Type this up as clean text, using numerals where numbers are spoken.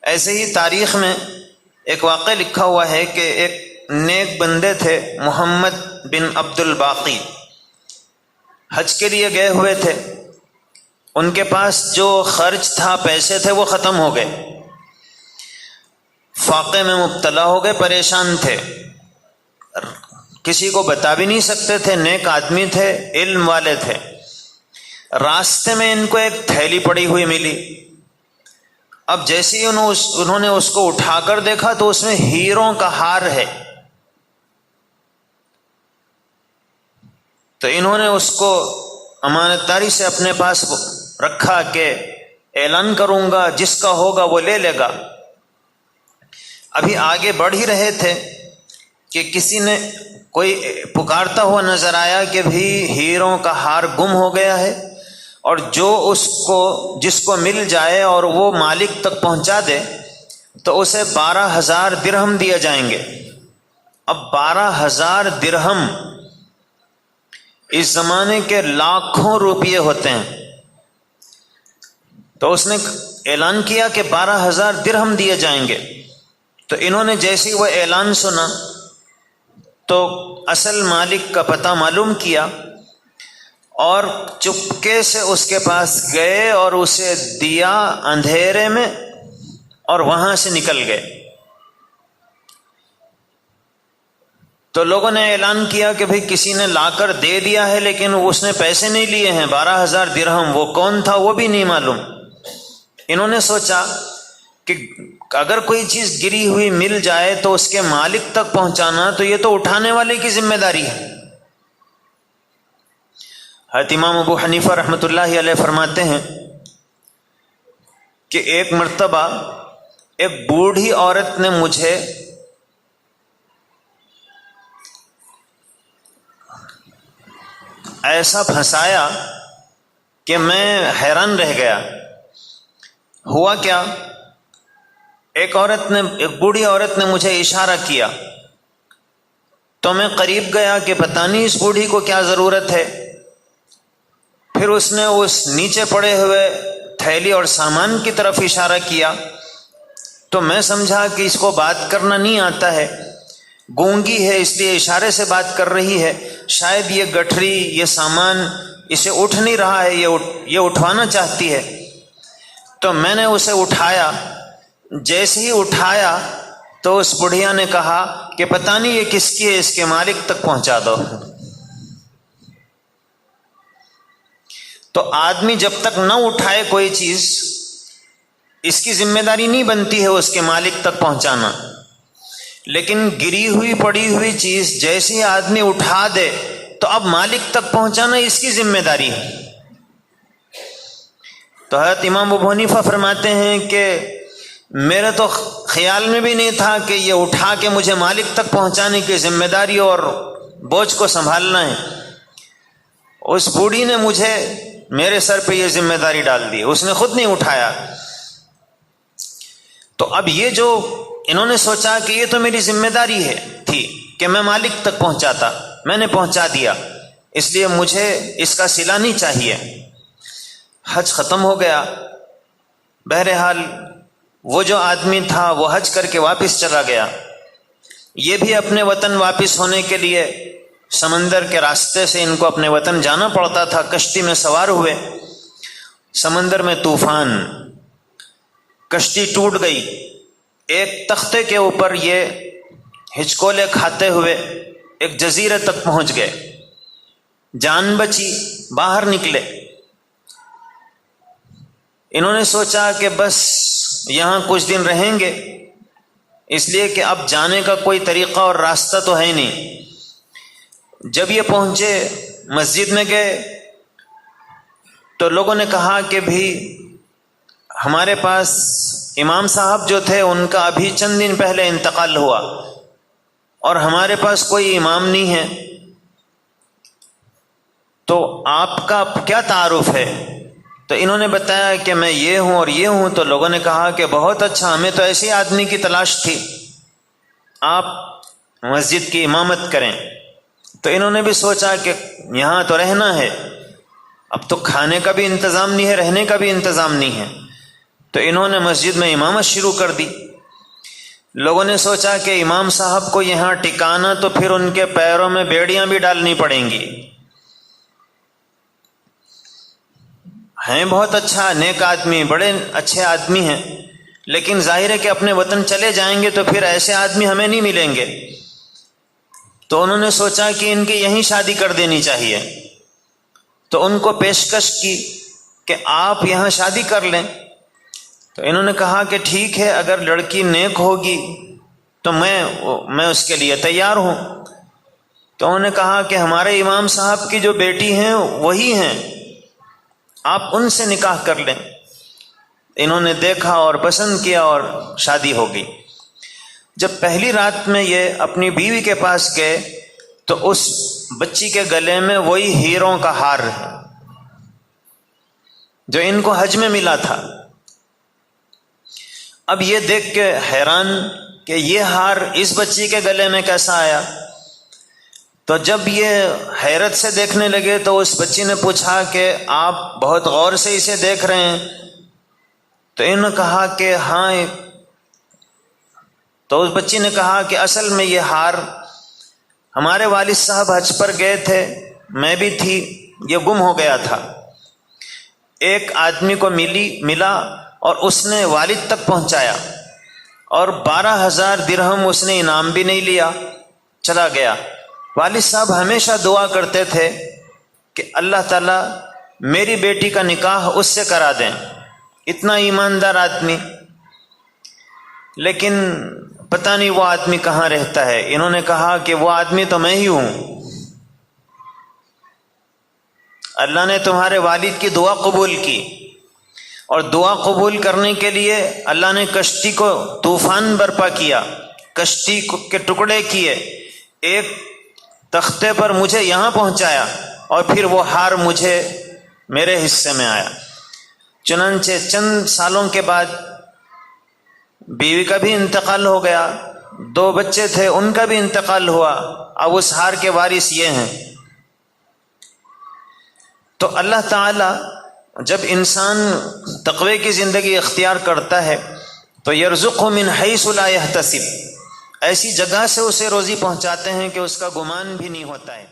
ایسے ہی تاریخ میں ایک واقعہ لکھا ہوا ہے کہ ایک نیک بندے تھے محمد بن عبد الباقی، حج کے لیے گئے ہوئے تھے، ان کے پاس جو خرچ تھا، پیسے تھے، وہ ختم ہو گئے، فاقے میں مبتلا ہو گئے، پریشان تھے، کسی کو بتا بھی نہیں سکتے تھے، نیک آدمی تھے، علم والے تھے۔ راستے میں ان کو ایک تھیلی پڑی ہوئی ملی، اب جیسے ہی انہوں نے اس کو اٹھا کر دیکھا تو اس میں ہیروں کا ہار ہے، تو انہوں نے اس کو امانت داری سے اپنے پاس رکھا کہ اعلان کروں گا، جس کا ہوگا وہ لے لے گا۔ ابھی آگے بڑھ ہی رہے تھے کہ کسی نے کوئی پکارتا ہوا نظر آیا کہ بھی ہیروں کا ہار گم ہو گیا ہے، اور جو جس کو مل جائے اور وہ مالک تک پہنچا دے تو اسے 12,000 درہم دیے جائیں گے۔ اب 12,000 درہم اس زمانے کے لاکھوں روپیے ہوتے ہیں، تو اس نے اعلان کیا کہ 12,000 درہم دیے جائیں گے۔ تو انہوں نے جیسے ہی وہ اعلان سنا تو اصل مالک کا پتہ معلوم کیا اور چپکے سے اس کے پاس گئے اور اسے دیا اندھیرے میں، اور وہاں سے نکل گئے۔ تو لوگوں نے اعلان کیا کہ بھئی کسی نے لا کر دے دیا ہے لیکن اس نے پیسے نہیں لیے ہیں، 12,000 درہم، وہ کون تھا وہ بھی نہیں معلوم۔ انہوں نے سوچا کہ اگر کوئی چیز گری ہوئی مل جائے تو اس کے مالک تک پہنچانا تو یہ تو اٹھانے والے کی ذمہ داری ہے۔ حضرت امام ابو حنیفہ رحمۃ اللہ علیہ فرماتے ہیں کہ ایک مرتبہ ایک بوڑھی عورت نے مجھے ایسا پھنسایا کہ میں حیران رہ گیا۔ ہوا کیا، ایک بوڑھی عورت نے مجھے اشارہ کیا تو میں قریب گیا کہ پتہ نہیں اس بوڑھی کو کیا ضرورت ہے۔ پھر اس نے اس نیچے پڑے ہوئے تھیلی اور سامان کی طرف اشارہ کیا تو میں سمجھا کہ اس کو بات کرنا نہیں آتا ہے، گونگی ہے اس لیے اشارے سے بات کر رہی ہے، شاید یہ گٹھری، یہ سامان اسے اٹھ نہیں رہا ہے، یہ اٹھوانا چاہتی ہے۔ تو میں نے اسے اٹھایا، جیسے ہی اٹھایا تو اس بڑھیا نے کہا کہ پتہ نہیں یہ کس کی ہے، اس کے مالک تک پہنچا دو۔ تو آدمی جب تک نہ اٹھائے کوئی چیز، اس کی ذمہ داری نہیں بنتی ہے اس کے مالک تک پہنچانا، لیکن گری ہوئی پڑی ہوئی چیز جیسے ہی آدمی اٹھا دے تو اب مالک تک پہنچانا اس کی ذمہ داری ہے۔ تو حضرت امام ابو حنیفہ فرماتے ہیں کہ میرے تو خیال میں بھی نہیں تھا کہ یہ اٹھا کے مجھے مالک تک پہنچانے کی ذمہ داری اور بوجھ کو سنبھالنا ہے۔ اس بوڑھی نے مجھے میرے سر پہ یہ ذمہ داری ڈال دی، اس نے خود نہیں اٹھایا۔ تو اب یہ جو انہوں نے سوچا کہ یہ تو میری ذمہ داری تھی کہ میں مالک تک پہنچاتا، میں نے پہنچا دیا، اس لیے مجھے اس کا صلہ نہیں چاہیے۔ حج ختم ہو گیا، بہرحال وہ جو آدمی تھا وہ حج کر کے واپس چلا گیا، یہ بھی اپنے وطن واپس ہونے کے لیے سمندر کے راستے سے ان کو اپنے وطن جانا پڑتا تھا۔ کشتی میں سوار ہوئے، سمندر میں طوفان، کشتی ٹوٹ گئی، ایک تختے کے اوپر یہ ہچکولے کھاتے ہوئے ایک جزیرے تک پہنچ گئے، جان بچی، باہر نکلے۔ انہوں نے سوچا کہ بس یہاں کچھ دن رہیں گے، اس لیے کہ اب جانے کا کوئی طریقہ اور راستہ تو ہے نہیں۔ جب یہ پہنچے، مسجد میں گئے تو لوگوں نے کہا کہ بھی ہمارے پاس امام صاحب جو تھے ان کا ابھی چند دن پہلے انتقال ہوا اور ہمارے پاس کوئی امام نہیں ہے، تو آپ کا کیا تعارف ہے؟ تو انہوں نے بتایا کہ میں یہ ہوں اور یہ ہوں۔ تو لوگوں نے کہا کہ بہت اچھا، ہمیں تو ایسے آدمی کی تلاش تھی، آپ مسجد کی امامت کریں۔ تو انہوں نے بھی سوچا کہ یہاں تو رہنا ہے، اب تو کھانے کا بھی انتظام نہیں ہے، رہنے کا بھی انتظام نہیں ہے، تو انہوں نے مسجد میں امامت شروع کر دی۔ لوگوں نے سوچا کہ امام صاحب کو یہاں ٹکانا تو پھر ان کے پیروں میں بیڑیاں بھی ڈالنی پڑیں گی، ہیں بہت اچھا نیک آدمی، بڑے اچھے آدمی ہیں، لیکن ظاہر ہے کہ اپنے وطن چلے جائیں گے تو پھر ایسے آدمی ہمیں نہیں ملیں گے۔ تو انہوں نے سوچا کہ ان کی یہیں شادی کر دینی چاہیے، تو ان کو پیشکش کی کہ آپ یہاں شادی کر لیں۔ تو انہوں نے کہا کہ ٹھیک ہے، اگر لڑکی نیک ہوگی تو میں اس کے لیے تیار ہوں۔ تو انہوں نے کہا کہ ہمارے امام صاحب کی جو بیٹی ہیں وہی ہیں، آپ ان سے نکاح کر لیں۔ انہوں نے دیکھا اور پسند کیا اور شادی ہو گئی۔ جب پہلی رات میں یہ اپنی بیوی کے پاس گئے تو اس بچی کے گلے میں وہی ہیروں کا ہار ہے جو ان کو حج میں ملا تھا۔ اب یہ دیکھ کے حیران کہ یہ ہار اس بچی کے گلے میں کیسا آیا۔ تو جب یہ حیرت سے دیکھنے لگے تو اس بچی نے پوچھا کہ آپ بہت غور سے اسے دیکھ رہے ہیں؟ تو انہوں نے کہا کہ ہاں۔ تو اس بچی نے کہا کہ اصل میں یہ ہار ہمارے والد صاحب حج پر گئے تھے، میں بھی تھی، یہ گم ہو گیا تھا۔ ایک آدمی کو ملا اور اس نے والد تک پہنچایا اور 12,000 درہم اس نے انعام بھی نہیں لیا، چلا گیا۔ والد صاحب ہمیشہ دعا کرتے تھے کہ اللہ تعالیٰ میری بیٹی کا نکاح اس سے کرا دیں، اتنا ایماندار آدمی، لیکن پتہ نہیں وہ آدمی کہاں رہتا ہے۔ انہوں نے کہا کہ وہ آدمی تو میں ہی ہوں، اللہ نے تمہارے والد کی دعا قبول کی، اور دعا قبول کرنے کے لیے اللہ نے کشتی کو طوفان برپا کیا، کشتی کے ٹکڑے کیے، ایک تختے پر مجھے یہاں پہنچایا، اور پھر وہ ہار مجھے میرے حصے میں آیا۔ چنانچہ چند سالوں کے بعد بیوی کا بھی انتقال ہو گیا، 2 بچے تھے ان کا بھی انتقال ہوا، اب اس ہار کے وارث یہ ہیں۔ تو اللہ تعالی جب انسان تقوی کی زندگی اختیار کرتا ہے تو یرزقہ من حیث لا یحتسب، ایسی جگہ سے اسے روزی پہنچاتے ہیں کہ اس کا گمان بھی نہیں ہوتا ہے۔